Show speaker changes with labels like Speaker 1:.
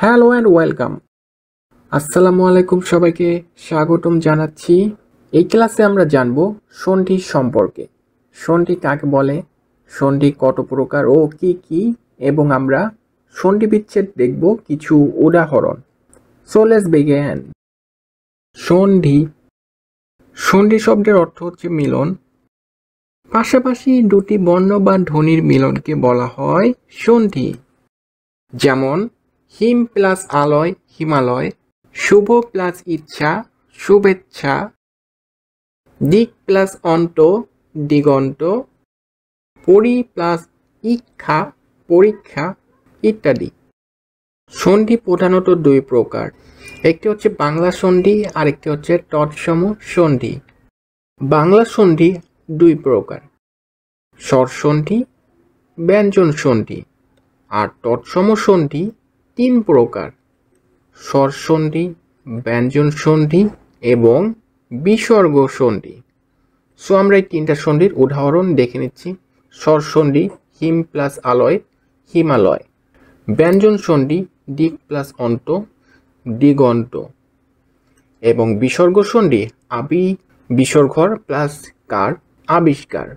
Speaker 1: Hello and welcome. আসসালামু আলাইকুম, সবাইকে স্বাগতম জানাচ্ছি। এই ক্লাসে আমরা জানব সন্ধি সম্পর্কে। সন্ধি কাকে বলে, সন্ধি কত প্রকার ও কি কি, এবং আমরা সন্ধি বিচ্ছেদ দেখব কিছু উদাহরণ। So let's begin. সন্ধি। সন্ধি শব্দের অর্থ হচ্ছে মিলন। পাশাপাশি দুটি বর্ণ বা ধ্বনির মিলনকে বলা হয় সন্ধি। যেমন হিম প্লাস আলয় হিমালয়, শুভ প্লাস ইচ্ছা শুভেচ্ছা, দিক প্লাস অন্ত দিগন্ত, পরি প্লাস ইক্ষা পরীক্ষা ইত্যাদি। সন্ধি প্রধানত দুই প্রকার, একটি হচ্ছে বাংলা সন্ধি আর একটি হচ্ছে তৎসম সন্ধি। বাংলা সন্ধি দুই প্রকার, স্বর সন্ধি, ব্যঞ্জন সন্ধি। আর তৎসম সন্ধি তিন প্রকার, স্বর সন্ধি, ব্যঞ্জন সন্ধি এবং বিসর্গ সন্ধি। সো আমরা এই তিনটা সন্ধির উদাহরণ দেখে নিচ্ছি। স্বর সন্ধি হিম প্লাস আলয় হিমালয়, ব্যঞ্জন সন্ধি দিক প্লাস অন্ত দিগন্ত, এবং বিসর্গ সন্ধি আবি বিসর্গর প্লাস কার আবিষ্কার।